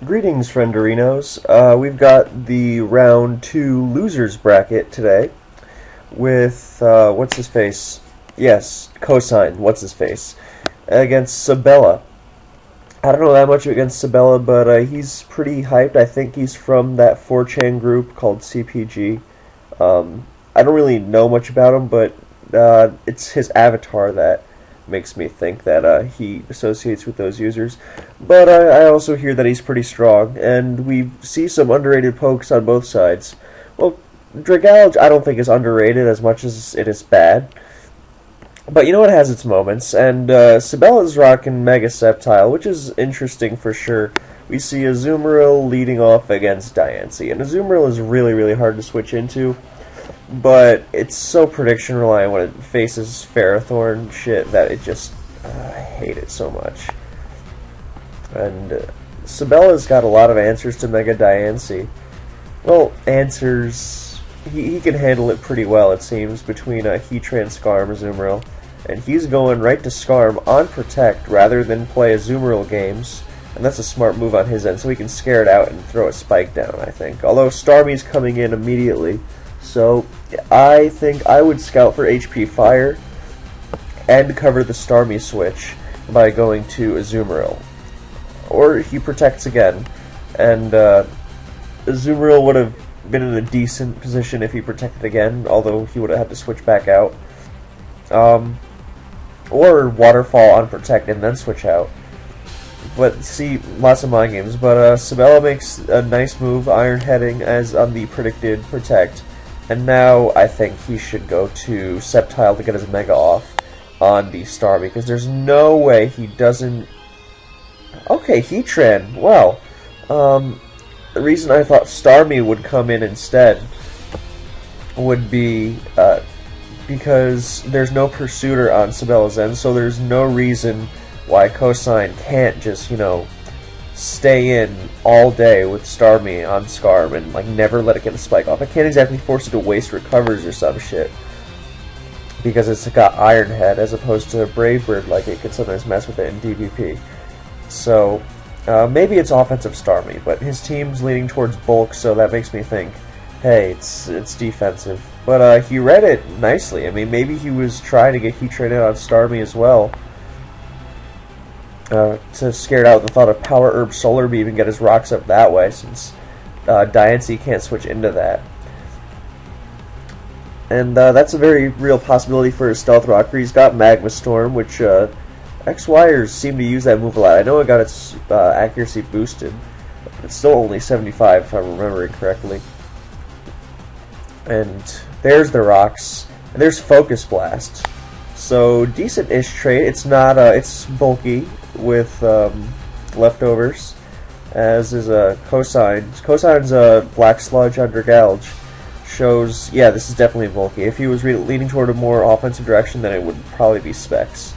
Greetings, frienderinos. We've got the round two losers bracket today with, what's his face? Yes, cosine, what's his face? Against Sabella. I don't know that much against Sabella, but he's pretty hyped. I think he's from that 4chan group called CPG. I don't really know much about him, but it's his avatar that makes me think that he associates with those users. But I also hear that he's pretty strong, and we see some underrated pokes on both sides. Well, Dragalge I don't think is underrated as much as it is bad. But you know it has its moments, and Sabella's rocking Mega Sceptile, which is interesting for sure. We see Azumarill leading off against Diancie, and Azumarill is really, really hard to switch into, but it's so prediction reliant when it faces Ferrothorn shit that it just, I hate it so much. And Sabella's got a lot of answers to Mega Diancie. Well, answers, he can handle it pretty well, it seems, between Heatran, Scarm, Azumarill. And he's going right to Scarm on Protect rather than play Azumarill games. And that's a smart move on his end, so he can scare it out and throw a spike down, I think. Although Starmie's coming in immediately. So I think I would scout for HP Fire and cover the Starmie switch by going to Azumarill. Or he protects again. And Azumarill would have been in a decent position if he protected again, although he would have had to switch back out. Or Waterfall on Protect and then switch out. But see, lots of mind games. But Sabella makes a nice move, Iron Heading as on the predicted Protect. And now I think he should go to Sceptile to get his Mega off on the Starmie, because there's no way he doesn't... Okay, Heatran, well. The reason I thought Starmie would come in instead would be because there's no Pursuiter on Sabella's end, so there's no reason why Cosine can't just, stay in all day with Starmie on Scarm and, never let it get a spike off. I can't exactly force it to waste recovers or some shit, because it's got Iron Head as opposed to Brave Bird, it could sometimes mess with it in DVP. So, maybe it's offensive Starmie, but his team's leaning towards bulk, so that makes me think, hey, it's defensive. But he read it nicely. I mean, maybe he was trying to get Heatran in on Starmie as well, to scare it out with the thought of Power Herb Solar Beam and get his rocks up that way, since Diancie can't switch into that. And that's a very real possibility for his Stealth Rocker. He's got Magma Storm, which X-Yers seem to use that move a lot. I know it got its accuracy boosted, but it's still only 75 if I'm remembering correctly. And there's the rocks, and there's Focus Blast. So decent-ish trait. It's not it's bulky with leftovers, as is Cosine. Cosine's Black Sludge on Dragalge shows, yeah, this is definitely bulky. If he was leaning toward a more offensive direction, then it would probably be Specs.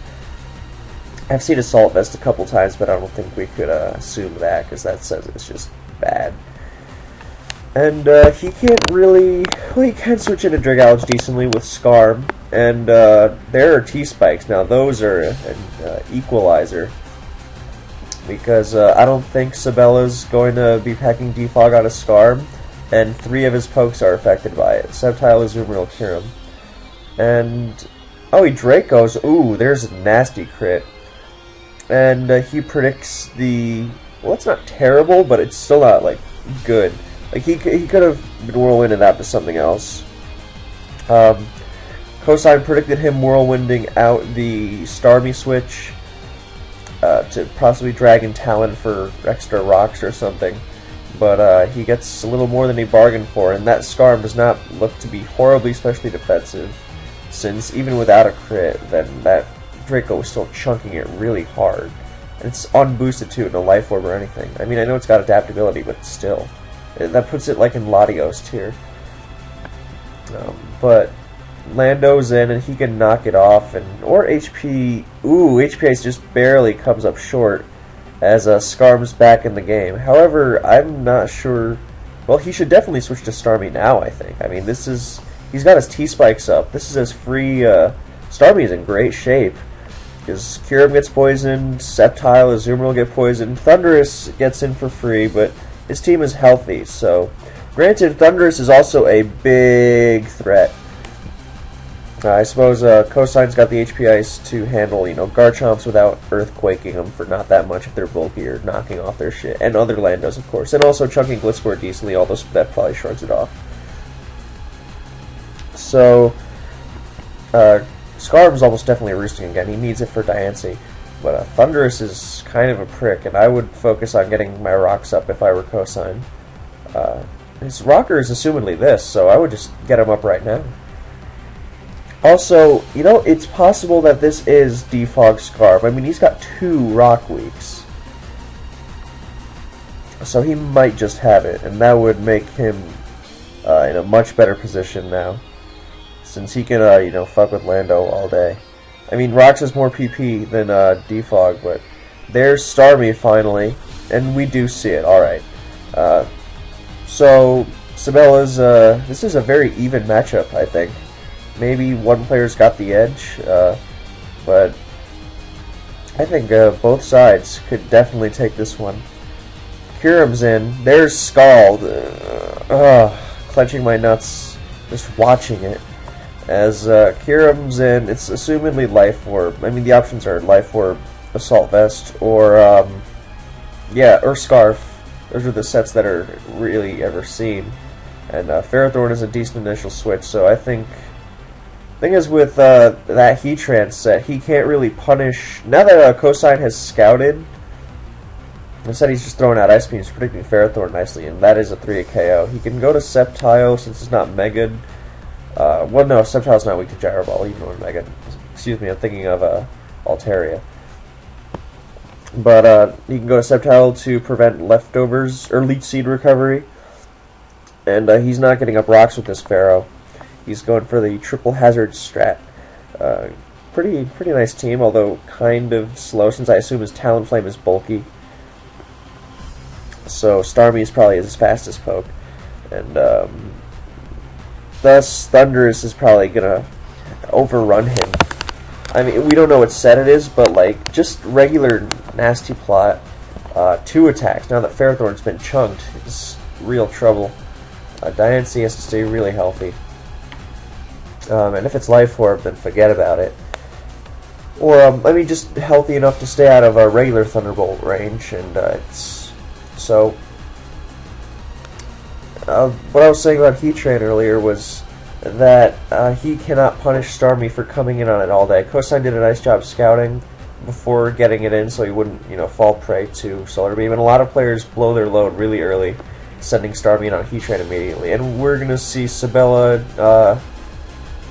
I've seen Assault Vest a couple times, but I don't think we could assume that, because that says it's just bad. And he can't really... Well, he can switch into Dragalge decently with Scarm, and there are T-Spikes. Now, those are an equalizer, because I don't think Sabella's going to be packing Defog on a Scarm, and 3 of his pokes are affected by it. Sceptile, Azumarill, Kyurem. And... oh, he Dracos. Ooh, there's a nasty crit. And he predicts the... well, it's not terrible, but it's still not, good. He could have been whirlwinding that to something else. Cosine predicted him whirlwinding out the Starmie switch to possibly Dragon Talon for extra rocks or something. But he gets a little more than he bargained for, and that Scarm does not look to be horribly specially defensive, since even without a crit, then that Draco was still chunking it really hard. And it's unboosted too, no Life Orb or anything. I mean, I know it's got adaptability, but still. That puts it in Latios tier. But Lando's in, and he can knock it off, or HP... ooh, HP Ice just barely comes up short, as Scarm's back in the game. However, I'm not sure... well, he should definitely switch to Starmie now, I think. I mean, this is... he's got his T-Spikes up. This is as free... Starmie is in great shape. Because Kyurem gets poisoned, Sceptile, Azumarill will get poisoned, Thundurus gets in for free, but his team is healthy, so... Granted, Thundurus is also a big threat. I suppose Cosine's got the HP Ice to handle, Garchomps without earthquaking them for not that much if they're bulky or knocking off their shit. And other Landos, of course. And also chunking Gliscor decently, although that probably shrugs it off. So, Scarf's almost definitely roosting again. He needs it for Diancie. But Thundurus is kind of a prick, and I would focus on getting my rocks up if I were Cosine. His rocker is assumedly this, so I would just get him up right now. Also, it's possible that this is Defog Scarf. I mean, he's got 2 rock weeks. So he might just have it, and that would make him in a much better position now. Since he can, fuck with Lando all day. I mean, Rocks is more PP than Defog, but there's Starmie finally, and we do see it, alright. So, Sabella's, this is a very even matchup, I think. Maybe one player's got the edge, but I think both sides could definitely take this one. Kyurem's in. There's Scald. Clenching my nuts just watching it. As Kyurem's in, it's assumedly Life Orb. I mean, the options are Life Orb, Assault Vest, or, or Scarf. Those are the sets that are really ever seen. And Ferrothorn is a decent initial switch, so I think... Thing is, with that Heatran set, he can't really punish... Now that Cosine has scouted, instead he's just throwing out Ice Beams, predicting Ferrothorn nicely, and that is a 3 KO. He can go to Sceptile since it's not Mega'd. Well, no, Sceptile's not weak to Gyro Ball, even when Mega'd. Excuse me, I'm thinking of Altaria. But he can go to Sceptile to prevent leftovers, or Leech Seed recovery. And he's not getting up rocks with this Pharaoh. He's going for the triple hazard strat. Pretty nice team, although kind of slow, since I assume his Talonflame is bulky. So Starmie is probably his fastest poke. And thus Thundurus is probably gonna overrun him. I mean, we don't know what set it is, but like just regular nasty plot. 2 attacks. Now that Ferrothorn's been chunked, it's real trouble. Diancie has to stay really healthy. And if it's Life Orb, then forget about it. Or, I mean, just healthy enough to stay out of our regular Thunderbolt range, and it's... So... what I was saying about Heatran earlier was that he cannot punish Starmie for coming in on it all day. Cosine did a nice job scouting before getting it in, so he wouldn't, fall prey to Solar Beam, and a lot of players blow their load really early, sending Starmie in on Heatran immediately. And we're going to see Sabella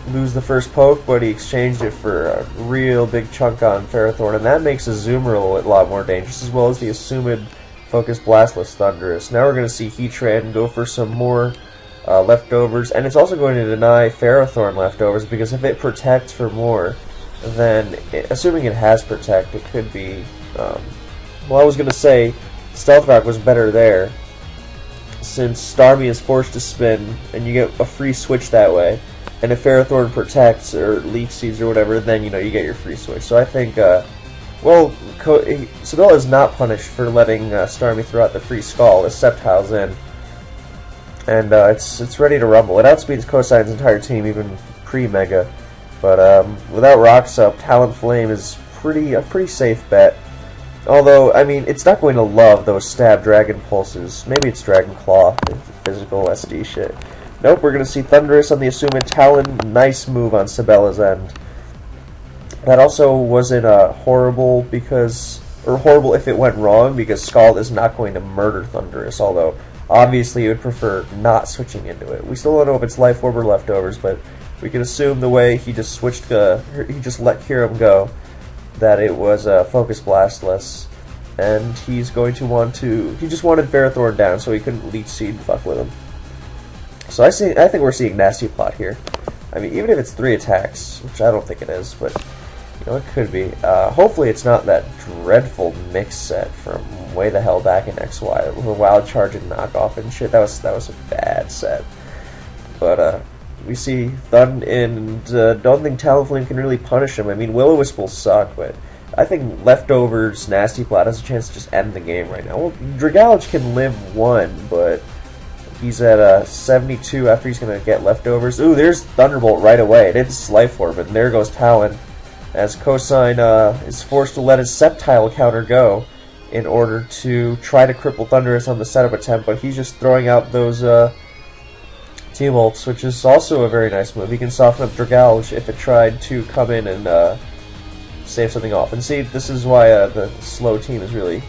lose the first poke, but he exchanged it for a real big chunk on Ferrothorn, and that makes Azumarill a lot more dangerous, as well as the assumed Focus Blastless Thundurus. Now we're going to see Heatran go for some more leftovers, and it's also going to deny Ferrothorn leftovers, because if it protects for more, then, assuming it has Protect, it could be... well, I was going to say, Stealth Rock was better there, since Starmie is forced to spin, and you get a free switch that way. And if Ferrothorn protects, or Leech Seeds, or whatever, then, you get your free switch. So I think, Sabella is not punished for letting Starmie throw out the free Skull, as Sceptile's in. And it's ready to rumble. It outspeeds Cosine's entire team, even pre-Mega. But without Rocks up, Talonflame is a pretty safe bet. Although, I mean, it's not going to love those Stab Dragon Pulses. Maybe it's Dragon Claw, physical SD shit. Nope, we're going to see Thundurus on the assumed Talon. Nice move on Sabella's end. That also wasn't horrible if it went wrong, because Scald is not going to murder Thundurus, although obviously you would prefer not switching into it. We still don't know if it's Life Orb or leftovers, but we can assume the way he just switched, he just let Kyurem go, that it was Focus Blastless, and he's going to want to... He just wanted Ferrothorn down so he couldn't Leech Seed and fuck with him. So I think we're seeing nasty plot here. I mean, even if it's 3 attacks, which I don't think it is, but it could be. Hopefully it's not that dreadful mix set from way the hell back in XY, with a Wild Charge and knockoff and shit. That was a bad set. But we see Thun, and don't think Talonflame can really punish him. I mean, Will-O-Wisp will suck, but I think Leftovers Nasty Plot has a chance to just end the game right now. Well, Dragalge can live 1, but he's at 72 after he's going to get Leftovers. Ooh, there's Thunderbolt right away. It is Life Orb, and there goes Talon, as Cosine is forced to let his Sceptile counter go in order to try to cripple Thundurus on the setup attempt, but he's just throwing out those T-Bolts, which is also a very nice move. He can soften up Dragalge if it tried to come in and save something off. And see, this is why the slow team is really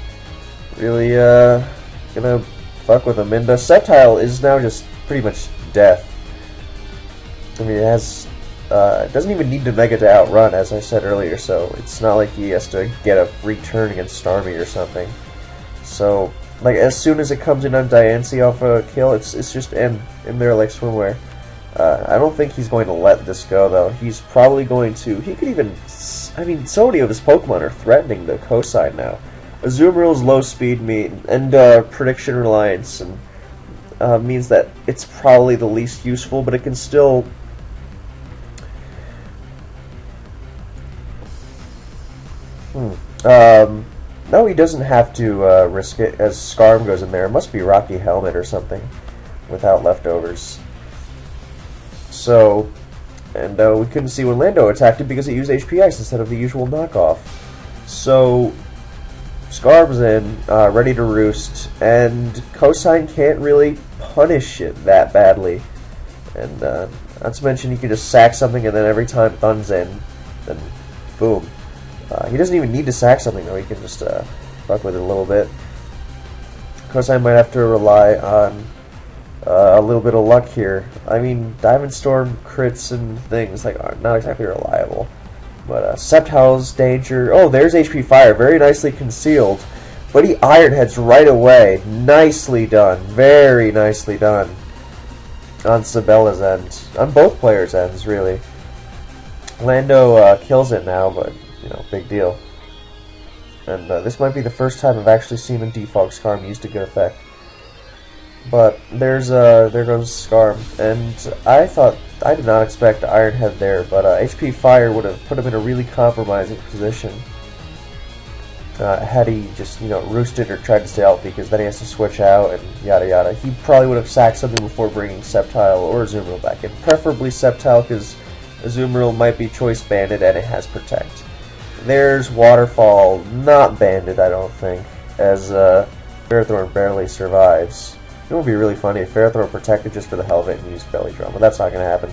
gonna fuck with him. And the Sceptile is now just pretty much death. I mean, it doesn't even need to Mega to outrun, as I said earlier, so it's not like he has to get a free turn against Starmie or something. So, like, as soon as it comes in on Diancie off a kill, it's just in there like swimwear. I don't think he's going to let this go, though. He's probably going to... He could even... I mean, so many of his Pokemon are threatening the Cosine now. Azumarill's low speed and prediction reliance and means that it's probably the least useful, but it can still... No, he doesn't have to risk it, as Scarm goes in there. It must be Rocky Helmet or something, without Leftovers. So, and we couldn't see when Lando attacked it because it used HP Ice instead of the usual knockoff. So, Scarm's in, ready to roost, and Cosine can't really punish it that badly. And not to mention, he can just sack something, and then every time Thun's in, then boom. He doesn't even need to sack something, though. He can just fuck with it a little bit. Cosine might have to rely on a little bit of luck here. I mean, Diamond Storm crits and things are not exactly reliable. But Sceptile's danger. Oh, there's HP Fire. Very nicely concealed. But he Iron Heads right away. Nicely done. Very nicely done. On Sabella's end. On both players' ends, really. Lando kills it now, but... you know, big deal. And this might be the first time I've actually seen a Defog Scarm used to good effect. But there goes Scarm, and I did not expect Iron Head there, but HP Fire would have put him in a really compromising position. Had he just, roosted or tried to stay out, because then he has to switch out and yada yada. He probably would have sacked something before bringing Sceptile or Azumarill back in. Preferably Sceptile, because Azumarill might be Choice Banded and it has Protect. There's Waterfall, not banded, I don't think, as Ferrothorn barely survives. It would be really funny if Ferrothorn protected just for the hell of it and used Belly Drum, but that's not going to happen.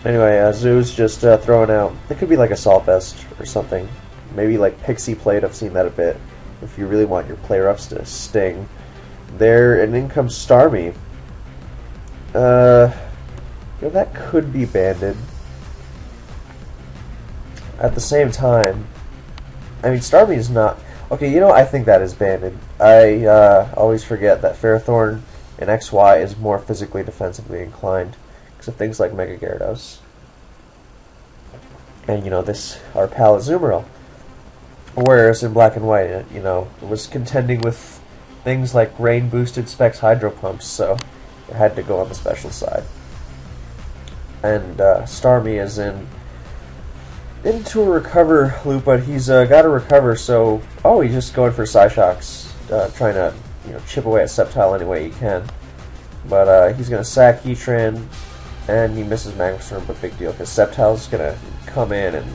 Anyway, Zoo's just throwing out, it could be like Assault Vest or something. Maybe like Pixie Plate, I've seen that a bit, if you really want your player-ups to sting. There, and in comes Starmie. That could be banded. At the same time, I mean, Starmie is not... Okay, I think that is banded. I always forget that Ferrothorn in XY is more physically defensively inclined because of things like Mega Gyarados. And, our pal Azumarill. Whereas in Black and White, it was contending with things like rain-boosted Specs Hydro Pumps, so it had to go on the special side. And Starmie is into a recover loop, but he's got to recover, so... Oh, he's just going for Psyshocks, trying to, chip away at Sceptile any way he can. But he's going to sack Heatran, and he misses Magma Storm, but big deal, because Sceptile's going to come in, and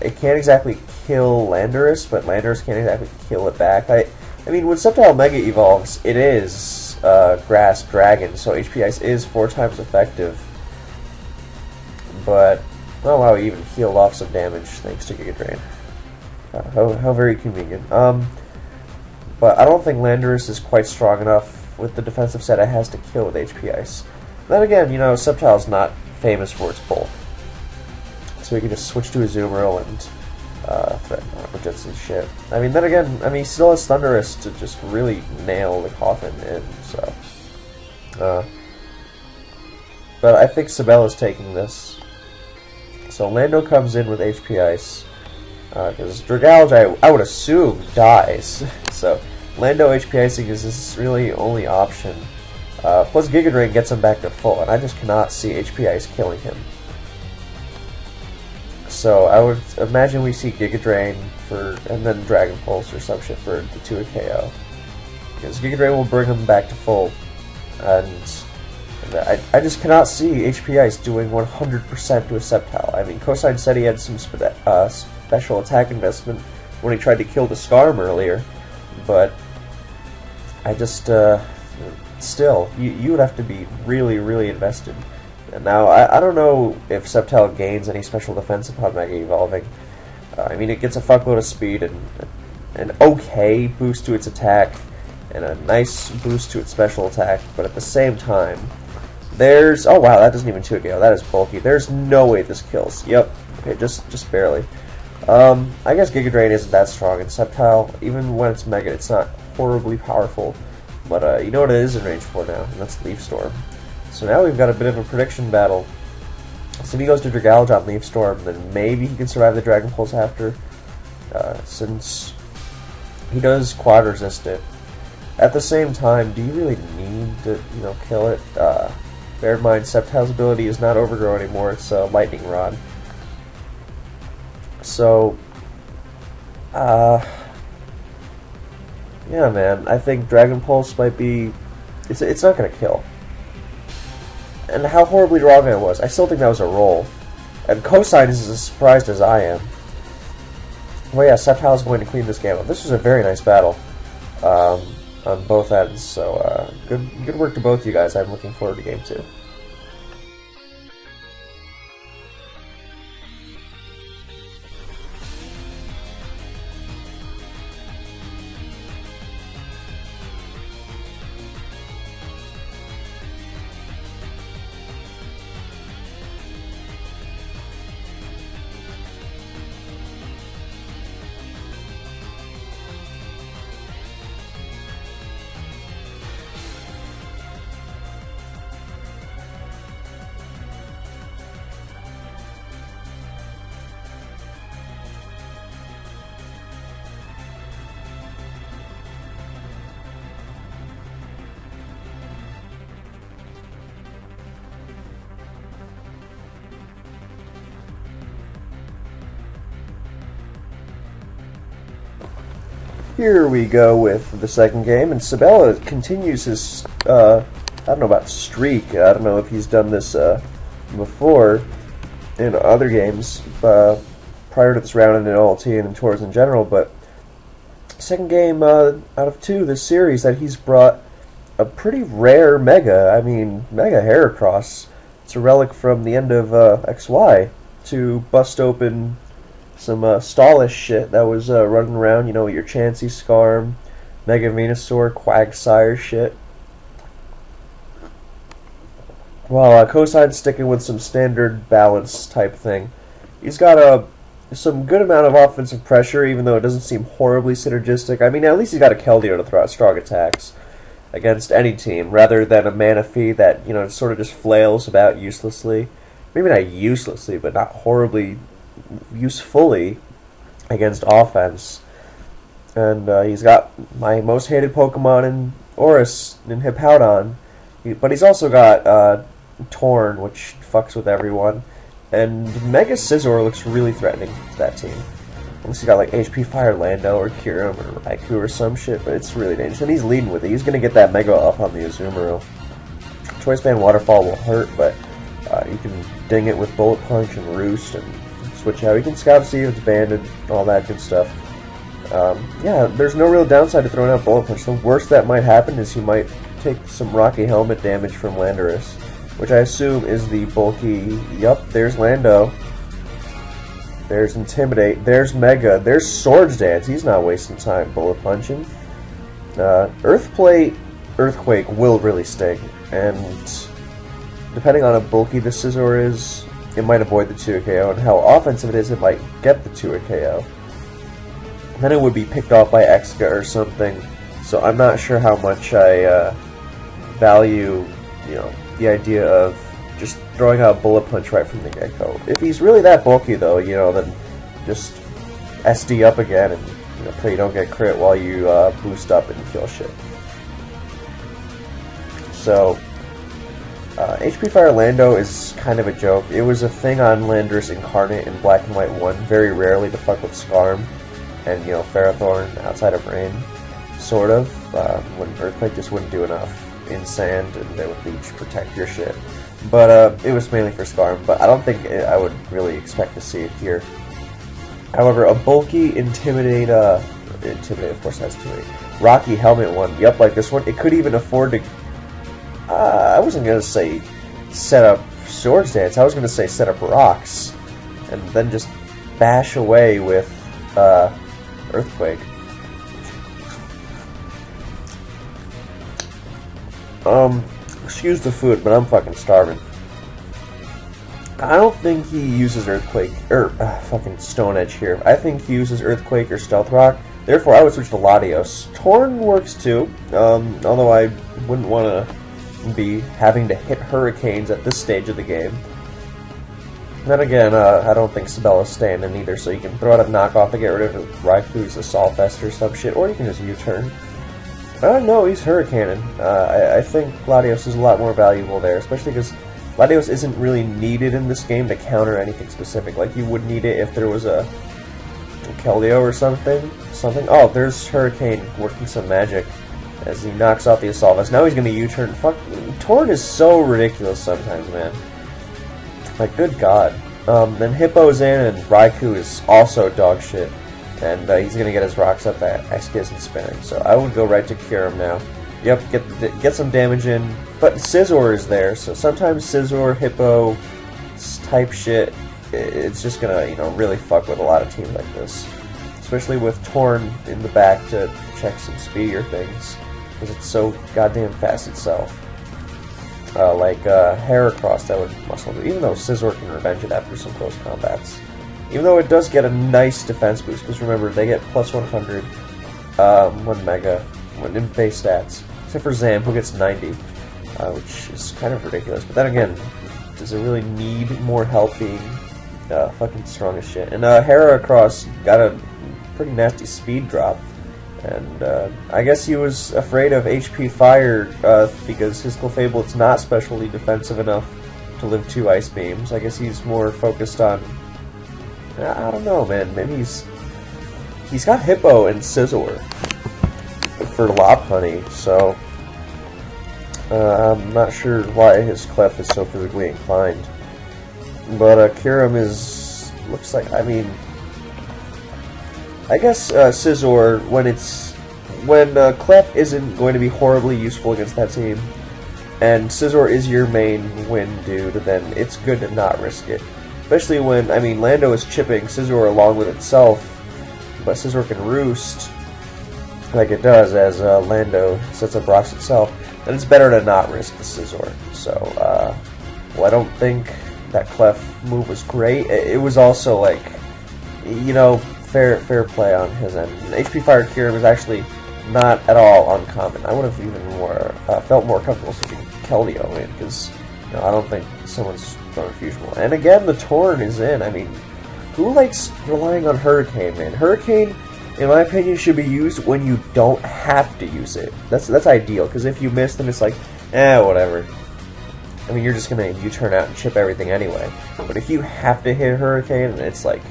it can't exactly kill Landorus, but Landorus can't exactly kill it back. I mean, when Sceptile Mega evolves, it is Grass Dragon, so HP Ice is 4 times effective. But... oh wow, he even healed off some damage thanks to Giga Drain. How very convenient. But I don't think Landorus is quite strong enough with the defensive set it has to kill with HP Ice. Then again, Sceptile's not famous for its bulk. So we can just switch to Azumarill and threaten Jets and shit. I mean, then again, he still has Thundurus to just really nail the coffin in, so... but I think Sabella's taking this. So Lando comes in with HP Ice, because Dragalge, I would assume, dies. So Lando HP Icing is his really only option. Plus Giga Drain gets him back to full, and I just cannot see HP Ice killing him. So I would imagine we see Giga Drain and then Dragon Pulse or some shit for the 2 KO. Because Giga Drain will bring him back to full, and I just cannot see HP Ice doing 100% to a Sceptile. I mean, Cosine said he had some special attack investment when he tried to kill the Scarm earlier, but I just, still, you would have to be really, really invested. And now, I don't know if Sceptile gains any special defense upon Mega Evolving. I mean, it gets a fuckload of speed and an okay boost to its attack, and a nice boost to its special attack, but at the same time, there's... Oh wow, that doesn't even 2KO, that is bulky. There's no way this kills. Yep, okay, just barely. I guess Giga Drain isn't that strong, and Sceptile, even when it's Mega, it's not horribly powerful. But you know what it is in range for now, and that's Leaf Storm. So now we've got a bit of a prediction battle. So if he goes to Dragalge on Leaf Storm, then maybe he can survive the Dragon Pulse after, since he does quad resist it. At the same time, do you really need to, kill it? Bear in mind, Sceptile's ability is not Overgrow anymore, it's Lightning Rod. So, yeah, man, I think Dragon Pulse might be... It's not going to kill. And how horribly wrong I was. I still think that was a roll. And Cosine is as surprised as I am. Well, yeah, Sceptile is going to clean this game up. This was a very nice battle on both ends. So, good work to both you guys. I'm looking forward to Game 2. Here we go with the second game, and Sabella continues his, I don't know about streak, I don't know if he's done this before in other games prior to this round and in OLT and in tours in general, but second game out of 2 this series that he's brought a pretty rare Mega, I mean, Mega Heracross. It's a relic from the end of XY to bust open some stallish shit that was running around, your Chansey Scarm, Mega Venusaur, Quagsire shit. While Cosine's sticking with some standard balance type thing. He's got some good amount of offensive pressure, even though it doesn't seem horribly synergistic. I mean, at least he's got a Keldeo to throw out strong attacks against any team, rather than a Manaphy that, sort of just flails about uselessly. Maybe not uselessly, but not horribly usefully against offense. And he's got my most hated Pokemon in Oris, in Hippowdon. But he's also got Torn, which fucks with everyone. And Mega Scizor looks really threatening to that team. Unless he's got like HP Fire Lando or Kyurem or Raikou or some shit, but it's really dangerous. And he's leading with it. He's going to get that Mega up on the Azumarill. Choice Band Waterfall will hurt, but you can ding it with Bullet Punch and Roost and switch out. You can Scout see if it's banded, all that good stuff. Yeah, there's no real downside to throwing out Bullet Punch. The worst that might happen is he might take some Rocky Helmet damage from Landorus, which I assume is the bulky... Yup, there's Lando. There's Intimidate. There's Mega. There's Swords Dance. He's not wasting time bullet punching. Earthquake will really sting, and depending on how bulky the Scizor is, it might avoid the 2KO, and how offensive it is, it might get the 2KO. Then it would be picked off by Exca or something, so I'm not sure how much I value, the idea of just throwing out Bullet Punch right from the get-go. If he's really that bulky, though, then just SD up again and pray you don't get crit while you boost up and kill shit. So, HP Fire Lando is kind of a joke. It was a thing on Landorus Incarnate in Black and White 1, very rarely to fuck with Skarm and, you know, Ferrothorn outside of Rain, sort of, when Earthquake just wouldn't do enough in Sand, and they would Leech protect your shit. But it was mainly for Skarm, but I don't think I would really expect to see it here. However, a bulky Intimidate, of course that's too many. Rocky Helmet one, yep, like this one, it could even afford to, I wasn't going to say set up Swords Dance, I was going to say set up Rocks, and then just bash away with Earthquake. Excuse the food, but I'm fucking starving. I don't think he uses Earthquake, or fucking Stone Edge here. I think he uses Earthquake or Stealth Rock. Therefore, I would switch to Latios. Torn works too, although I wouldn't want to be having to hit Hurricanes at this stage of the game. Then again, I don't think Sabella's staying in either, so you can throw out a knockoff to get rid of Raiku's Assault Vest or some shit, or you can just U-turn. No, he's Hurricaning. I think Latios is a lot more valuable there, especially because Latios isn't really needed in this game to counter anything specific. Like, you would need it if there was a Keldeo or something. Oh, there's Hurricane working some magic as he knocks out the Assault Vest. Now he's going to U-turn. Fuck, Torn is so ridiculous sometimes, man. Like, good god. Then Hippo's in, and Raikou is also dog shit. And he's going to get his rocks up that X-Kiss and spinning. So I would go right to cure him now. Yep, get some damage in. But Scizor is there, so sometimes Scizor, Hippo type shit, it's just going to, you know, really fuck with a lot of teams like this. Especially with Torn in the back to check some speedier things. Because it's so goddamn fast itself. Like Heracross, that would muscle do, even though Scizor can revenge it after some close combats. Even though it does get a nice defense boost, because remember, they get plus 100, 1 mega, when in base stats. Except for Zam, who gets 90, which is kind of ridiculous. But then again, does it really need more help being fucking strong as shit? And Heracross got a pretty nasty speed drop. And I guess he was afraid of HP Fire because his Clefable is not specially defensive enough to live 2 Ice Beams. I guess he's more focused on... I don't know, man. Maybe he's got Hippo and Scizor for Lopunny, so I'm not sure why his Clef is so physically inclined. But Kyurem looks like, I mean, I guess Scizor, when Clef isn't going to be horribly useful against that team, and Scizor is your main win dude, then it's good to not risk it. Especially when, I mean, Lando is chipping Scizor along with itself, but Scizor can roost like it does as Lando sets up rocks itself, then it's better to not risk the Scizor. So, well, I don't think that Clef move was great. It was also, like, you know, fair play on his end. HP Fire Kyurem is actually not at all uncommon. I would have even felt more comfortable switching Keldeo in, because, you know, I don't think someone's throwing Fusion Ball. And again, the Torn is in. I mean, who likes relying on Hurricane, man? Hurricane, in my opinion, should be used when you don't have to use it. That's ideal, because if you miss, then it's like, whatever. I mean, you're just going to U-turn out and chip everything anyway. But if you have to hit Hurricane, it's like...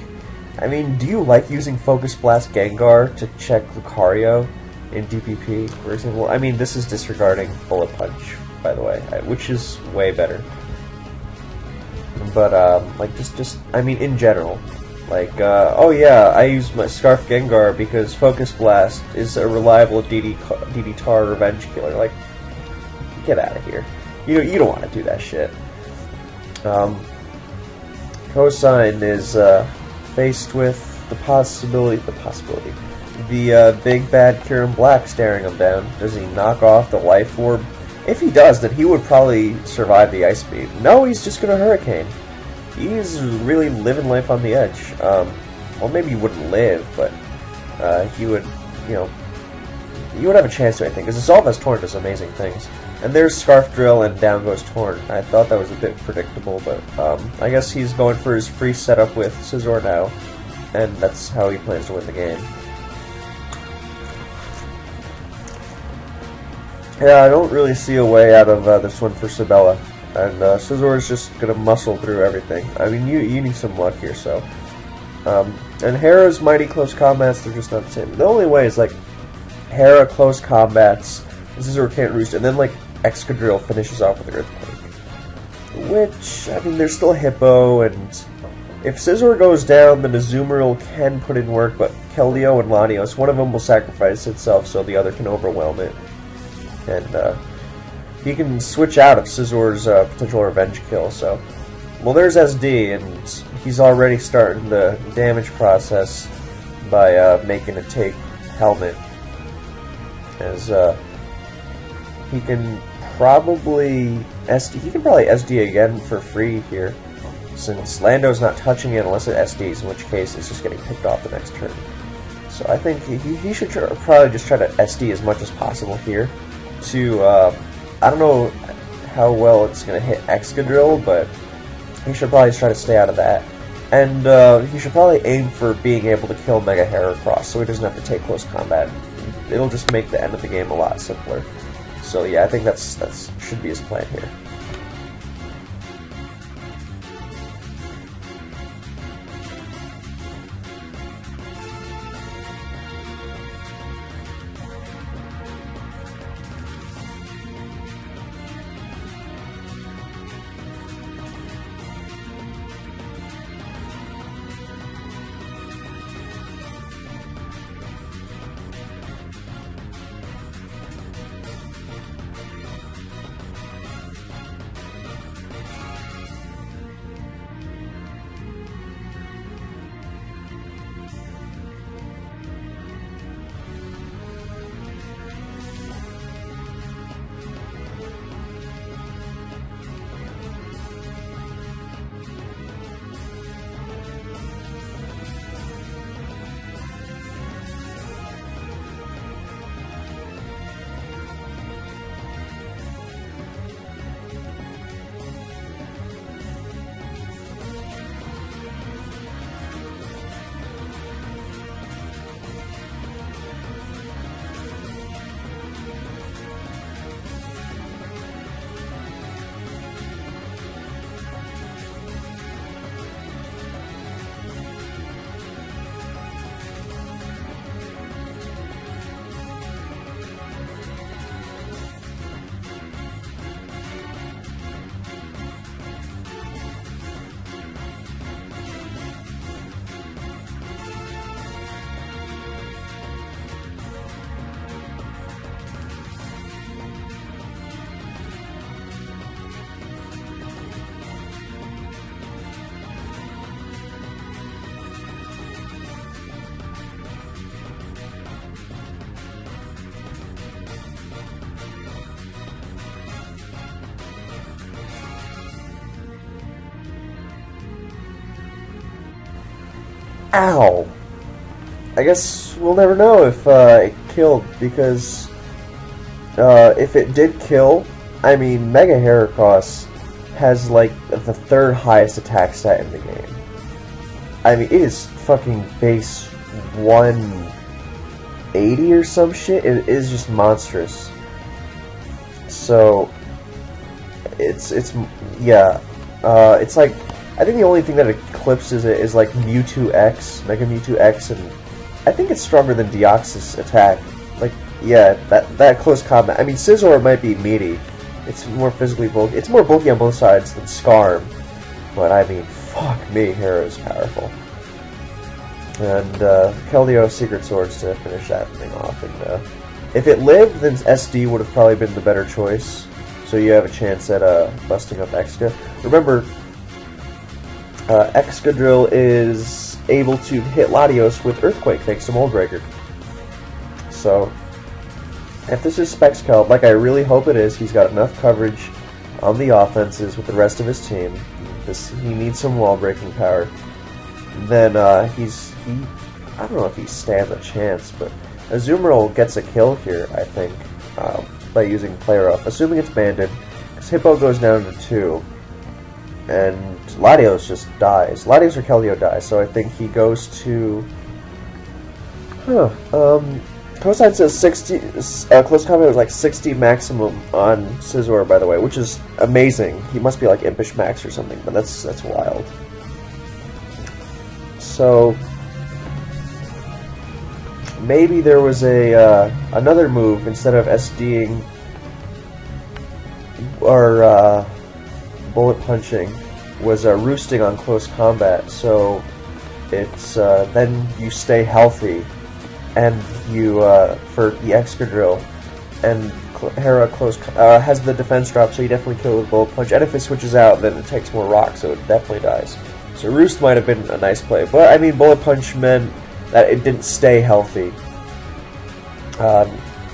I mean, do you like using Focus Blast Gengar to check Lucario in DPP, for example? I mean, this is disregarding Bullet Punch, by the way, which is way better. But, like, just I mean, in general. Like, oh yeah, I use my Scarf Gengar because Focus Blast is a reliable DD Tar revenge killer. Like, get out of here. You don't want to do that shit. Cosine is, faced with the big bad Kyurem Black staring him down. Does he knock off the Life Orb? If he does, then he would probably survive the Ice Beam. No, he's just gonna Hurricane. He's really living life on the edge. Well, maybe he wouldn't live, but he would, you know, he would have a chance to, I think, because Assault Vest Torn does amazing things. And there's Scarf Drill and down goes Torn. I thought that was a bit predictable, but I guess he's going for his free setup with Scizor now, and that's how he plans to win the game. Yeah, I don't really see a way out of this one for Sabella. And Scizor is just going to muscle through everything. I mean, you need some luck here, so. And Hera's mighty close combats, they're just not the same. The only way is, like, Hera close combats, Scizor can't roost, and then, like, Excadrill finishes off with Earthquake. Which, I mean, there's still Hippo, and if Scizor goes down, then Azumarill can put in work, but Keldeo and Latios, one of them will sacrifice itself so the other can overwhelm it. And, he can switch out of Scizor's potential revenge kill, so. Well, there's SD, and he's already starting the damage process by making it take Helmet. As he can probably SD again for free here, since Lando's not touching it unless it SDs, in which case it's just getting picked off the next turn. So I think he should probably just try to SD as much as possible here to. I don't know how well it's going to hit Excadrill, but he should probably try to stay out of that. And he should probably aim for being able to kill Mega Heracross, so he doesn't have to take close combat. It'll just make the end of the game a lot simpler. So yeah, I think that should be his plan here. Ow! I guess we'll never know if it killed, because if it did kill, I mean, Mega Heracross has, like, the third highest attack stat in the game. I mean, it is fucking base 180 or some shit. It is just monstrous. So, it's yeah. It's like, I think the only thing that eclipses it is like Mewtwo X, Mega Mewtwo X, and I think it's stronger than Deoxys attack. Like, yeah, that close combat. I mean, Scizor might be meaty. It's more physically bulky. It's more bulky on both sides than Scarm. But I mean, fuck me, Hera is powerful. And Keldeo Secret Swords to finish that thing off. And if it lived, then SD would have probably been the better choice. So you have a chance at busting up Exca. Remember, Excadrill is able to hit Latios with Earthquake thanks to Mold Breaker. So, if this is Spexkel, like I really hope it is, he's got enough coverage on the offenses with the rest of his team. He needs some wall breaking power. Then I don't know if he stands a chance, but Azumarill gets a kill here, I think, by using Play Rough, assuming it's banded, because Hippo goes down to 2, and Latios just dies. Latios or Keldeo dies, so I think he goes to Cosine says 60, close combat was like 60 maximum on Scizor, by the way, which is amazing. He must be like Impish Max or something, but that's wild. So maybe there was a another move instead of SDing or bullet punching was roosting on close combat. So it's then you stay healthy. And you, for the Excadrill, and Hera has the defense drop, so you definitely kill it with Bullet Punch. And if it switches out, then it takes more rocks, so it definitely dies. So Roost might have been a nice play, but I mean, Bullet Punch meant that it didn't stay healthy.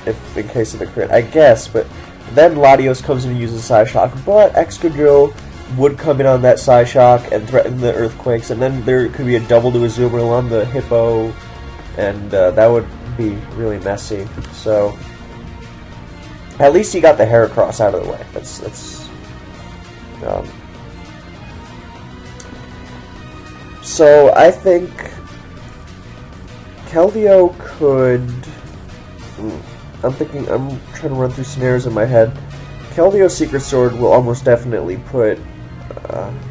If in case of the crit, I guess. But then Latios comes in and uses Psyshock, but Excadrill would come in on that Psyshock and threaten the Earthquakes, and then there could be a double to Azumarill on the Hippo. And that would be really messy. So at least he got the Heracross out of the way. So I think Keldeo could. I'm trying to run through scenarios in my head. Keldeo's Secret Sword will almost definitely put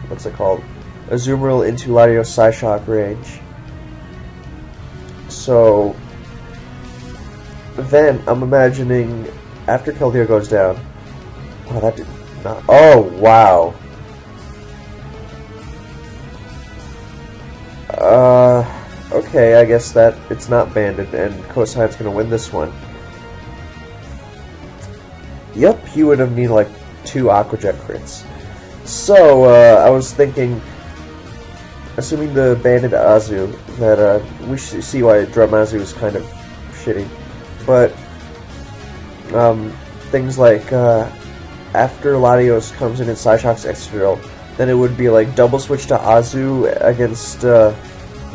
what's it called? Azumarill into Latios Psyshock range. So then I'm imagining after Keldeo goes down. Oh, that did not. Oh, wow. Okay, I guess that it's not banded, and Cosine's gonna win this one. Yep, he would have needed like 2 Aqua Jet crits. So I was thinking, assuming the banded Azu, that we should see why Drum Azu is kind of shitty. But things like after Latios comes in and Psyshock's Excadrill, then it would be like double switch to Azu against the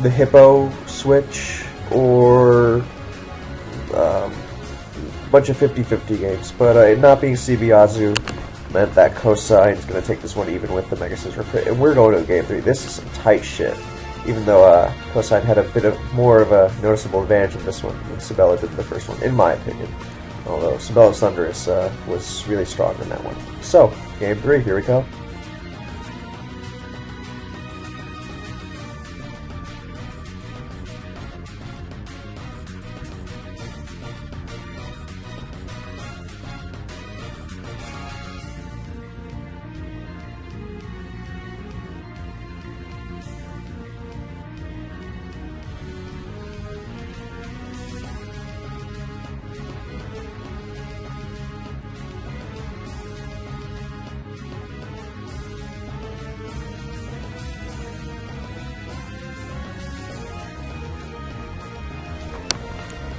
Hippo switch, or a bunch of 50-50 games. But it not being CB Azu meant that Cosine's going to take this one even with the Mega Scissor crit, and we're going to Game 3. This is some tight shit, even though Cosine had a bit of more of a noticeable advantage in this one than Sabella did in the first one, in my opinion. Although Sabella's Thunderous was really strong in that one. So, Game 3, here we go.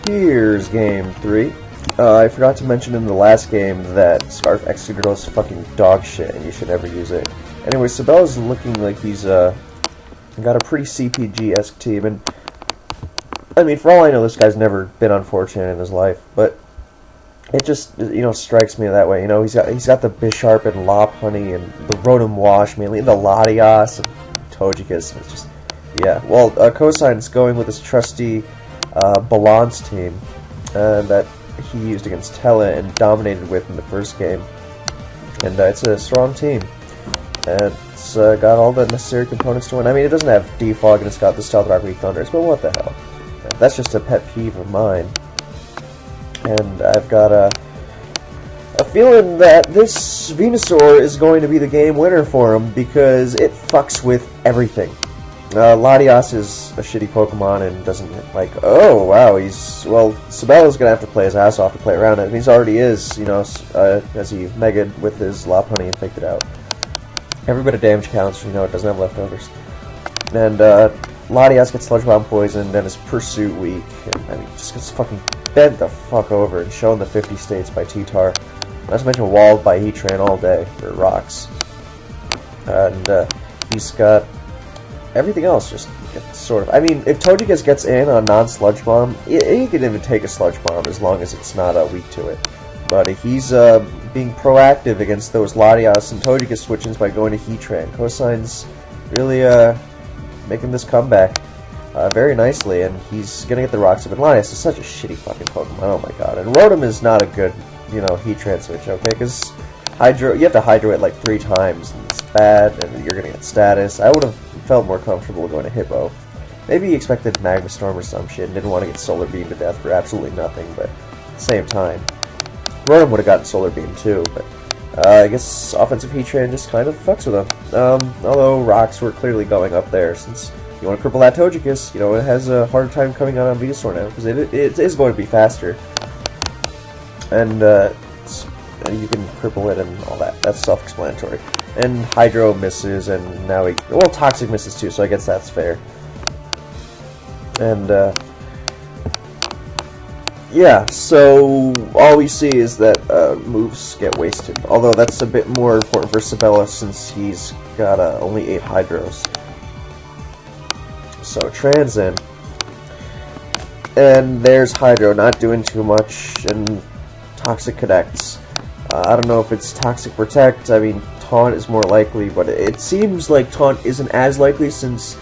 Here's Game 3. I forgot to mention in the last game that Scarf Excadrill is fucking dog shit and you should never use it. Anyway, Sabella's looking like he's got a pretty CPG-esque team, and I mean, for all I know, this guy's never been unfortunate in his life, but it just, you know, strikes me that way. You know, he's got the Bisharp and Lopunny and the Rotom Wash mainly, and the Latias and Togekiss. It's just, yeah. Well, Cosine's going with his trusty Balance team that he used against Tella and dominated with in the first game, and it's a strong team. And it's got all the necessary components to win. I mean, it doesn't have Defog and it's got the Stealth Rock Weak Thunders, but what the hell? That's just a pet peeve of mine. And I've got a feeling that this Venusaur is going to be the game winner for him because it fucks with everything. Latias is a shitty Pokemon and doesn't like. Oh wow, well. Sabella's gonna have to play his ass off to play around it, and he already is. You know, as he mega'd with his Lopunny and faked it out. Every bit of damage counts. You know, it doesn't have leftovers. And Latias gets Sludge Bomb poisoned, and his Pursuit weak. And, I mean, just gets fucking bent the fuck over and shown the 50 states by T-Tar. Not to mention walled by Heatran all day for rocks. And he's got everything else just sort of. I mean, if Togekiss gets in on non-Sludge Bomb, he can even take a Sludge Bomb as long as it's not weak to it. But if he's being proactive against those Latias and Togekiss switch-ins by going to Heatran, Cosine's really making this comeback. very nicely, and he's gonna get the rocks up. And Latias is such a shitty fucking Pokemon, oh my god. And Rotom is not a good, you know, heat trans switch, okay? Because you have to Hydro it like 3 times, and it's bad, and you're gonna get status. I would have felt more comfortable going to Hippo. Maybe he expected Magma Storm or some shit and didn't want to get Solar Beam to death for absolutely nothing, but at the same time. Rotom would have gotten Solar Beam too, but I guess offensive Heatran just kind of fucks with him. Although rocks were clearly going up there, since you want to cripple that Togekiss, you know, it has a hard time coming out on Venusaur now, because it is going to be faster. And you can cripple it and all that. That's self-explanatory. And Hydro misses, and now well, Toxic misses too, so I guess that's fair. And, yeah, so all we see is that moves get wasted. Although that's a bit more important for Sabella since he's got only 8 Hydros. So trans in. And there's Hydro not doing too much, and Toxic connects. I don't know if it's Toxic Protect. I mean, Taunt is more likely, but it seems like Taunt isn't as likely since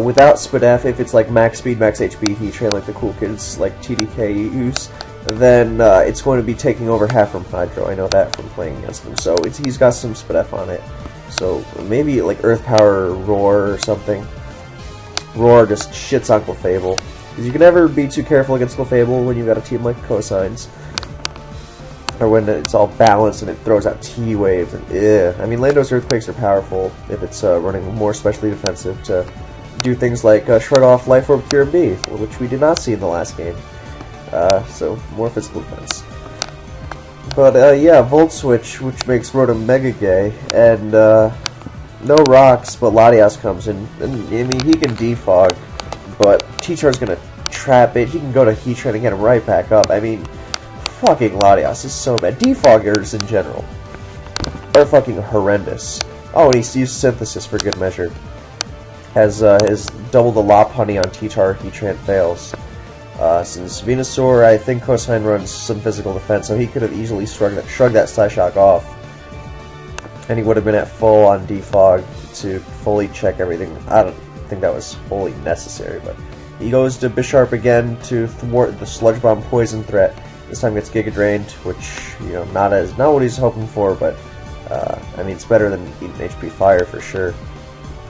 without Spadef, if it's like max speed, max HP, Heatran like the cool kids like TDK use, then it's going to be taking over half from Hydro. I know that from playing against him. So he's got some Spadef on it. So maybe like Earth Power, Roar, or something. Roar just shits on Clefable. Because you can never be too careful against Clefable when you've got a team like Cosines. Or when it's all balanced and it throws out T-Waves. And I mean, Lando's Earthquakes are powerful if it's running more specially defensive to do things like Shred Off, Life Orb, Cure, and B, which we did not see in the last game. So, more physical defense. But, yeah, Volt Switch, which makes Rotom Mega Gay, and no rocks, but Latias comes in. And, I mean, he can defog, but T-Char's gonna trap it. He can go to Heatran and get him right back up. I mean, fucking Latias is so bad. Defoggers in general are fucking horrendous. Oh, and he's used Synthesis for good measure. Has his double the Lop Honey on T-Char, Heatran fails. Since Venusaur, I think Cosine runs some physical defense, so he could have easily shrugged that Psyshock off. And he would have been at full on Defog to fully check everything. I don't think that was fully necessary, but he goes to Bisharp again to thwart the Sludge Bomb Poison threat. This time gets Giga Drained, which, you know, not what he's hoping for, but I mean, it's better than eating HP Fire for sure.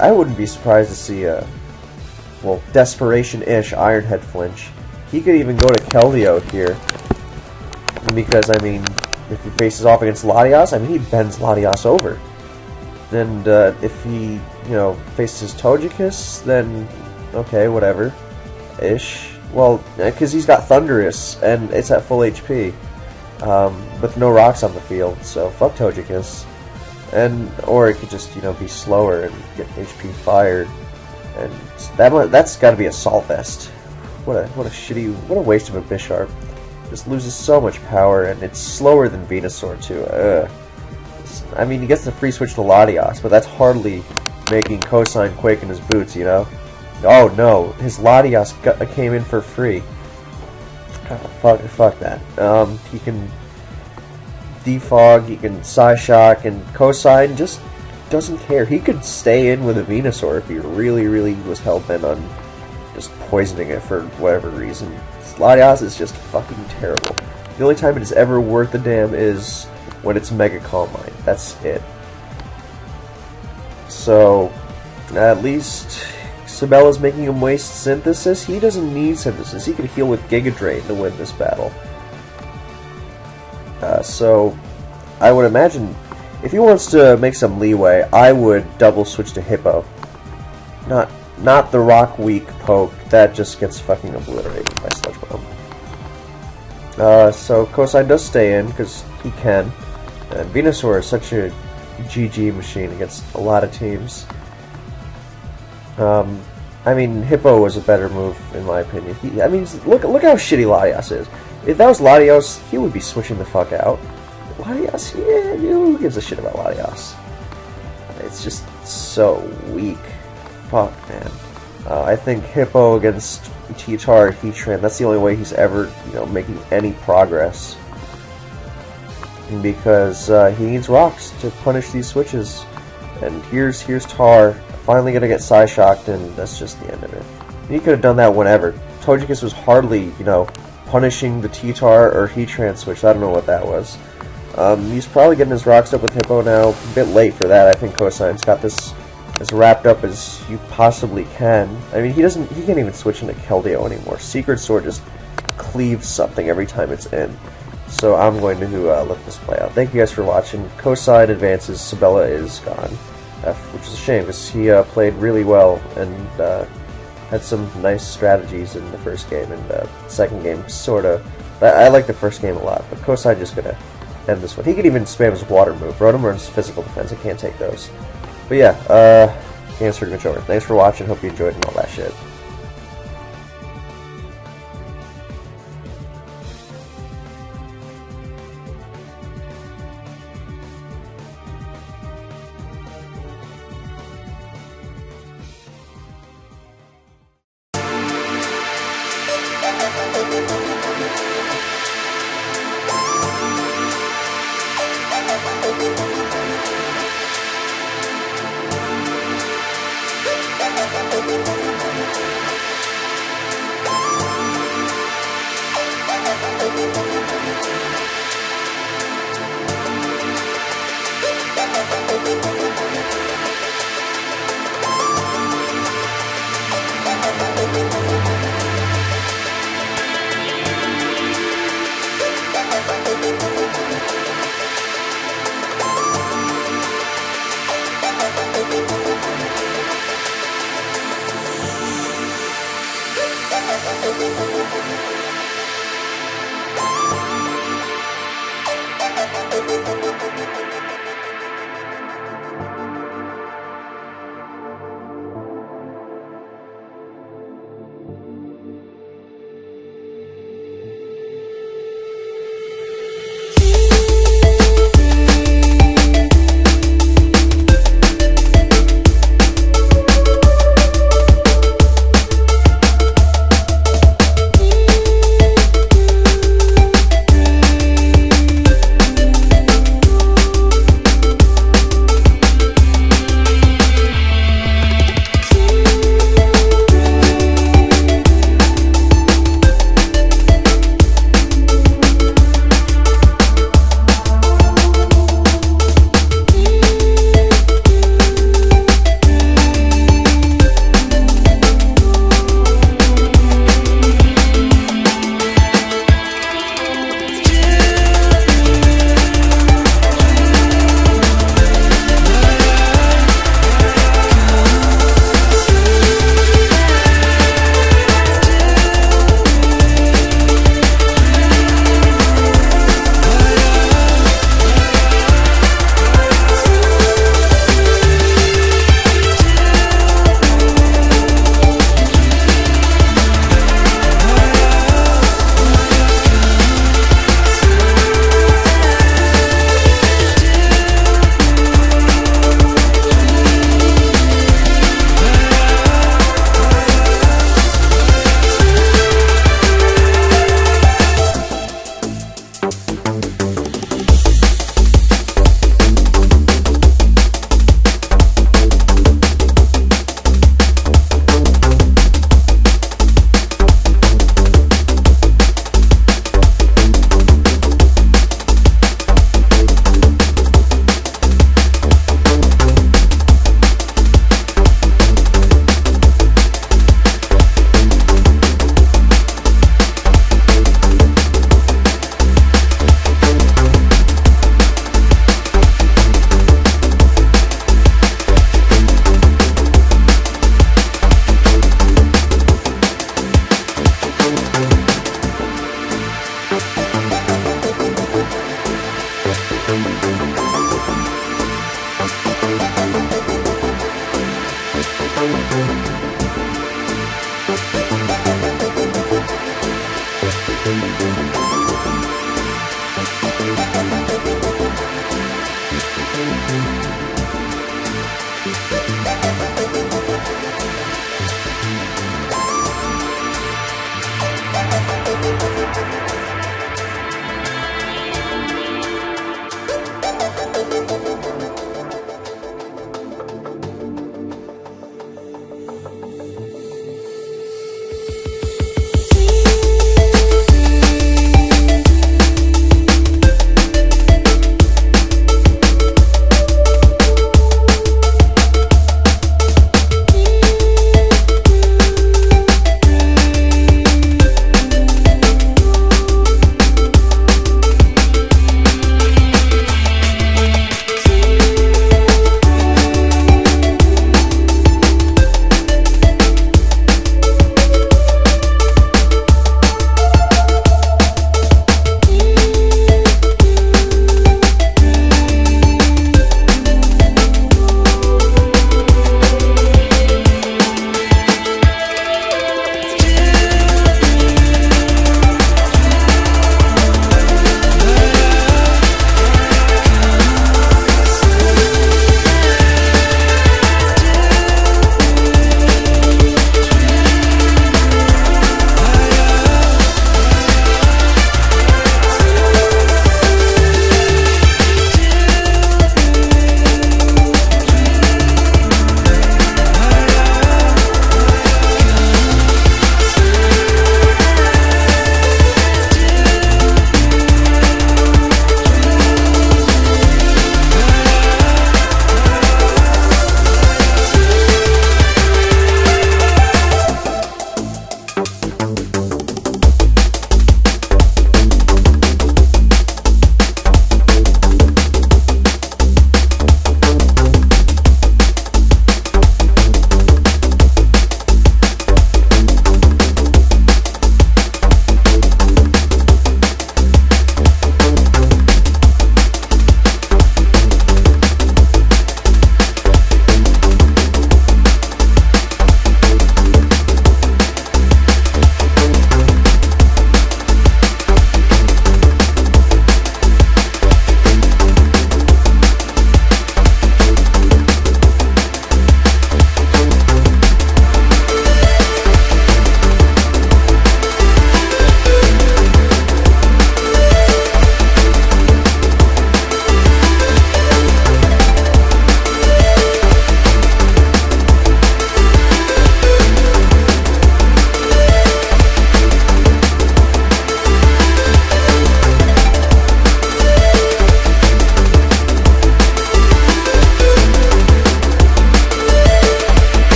I wouldn't be surprised to see a, well, Desperation-ish Iron Head flinch. He could even go to Keldeo here, because, I mean, if he faces off against Latias, I mean, he bends Latias over. And if he, you know, faces Togekiss, then, okay, whatever, ish. Well, because he's got Thundurus, and it's at full HP, with no rocks on the field, so fuck Togekiss. Or it could just, you know, be slower and get HP fired, and that's got to be Assault Vest. What a waste of a Bisharp. Just loses so much power, and it's slower than Venusaur too. I mean, he gets the free switch to Latias, but that's hardly making Cosine quake in his boots, you know. Oh no, his Latias came in for free. Oh, fuck that. He can Defog, he can Psyshock, and Cosine just doesn't care. He could stay in with a Venusaur if he really, really was hell-bent on just poisoning it for whatever reason. Latias is just fucking terrible. The only time it is ever worth the damn is when it's Mega Calm Mind. That's it. So, at least Sabella's making him waste Synthesis. He doesn't need Synthesis. He can heal with Giga Drain to win this battle. So, I would imagine, if he wants to make some leeway, I would double switch to Hippo. Not the Rock Weak poke. That just gets fucking obliterated by Sludge Bomb. So Cosine does stay in, because he can. And Venusaur is such a GG machine against a lot of teams. I mean, Hippo was a better move, in my opinion. I mean, look how shitty Latias is. If that was Latios, he would be switching the fuck out. Latias, yeah, who gives a shit about Latias? It's just so weak. Fuck, man. I think Hippo against T-Char, Heatran, that's the only way he's ever, you know, making any progress. Because he needs rocks to punish these switches. And here's Tar, finally gonna get Psyshocked, and that's just the end of it. He could have done that whenever. Togekiss was hardly, punishing the T-Tar or Heatran switch. I don't know what that was. He's probably getting his rocks up with Hippo now. A bit late for that. I think Cosine's got this as wrapped up as you possibly can. I mean, he can't even switch into Keldeo anymore. Secret Sword just cleaves something every time it's in. So I'm going to let this play out. Thank you guys for watching. Cosine advances, Sabella is gone. Which is a shame, because he played really well and had some nice strategies in the first game, and the second game sort of... I like the first game a lot, but Cosine just going to end this one. He can even spam his water move. Rotom runs physical defense, I can't take those. But yeah, game's pretty much over. Thanks for watching, hope you enjoyed and all that shit.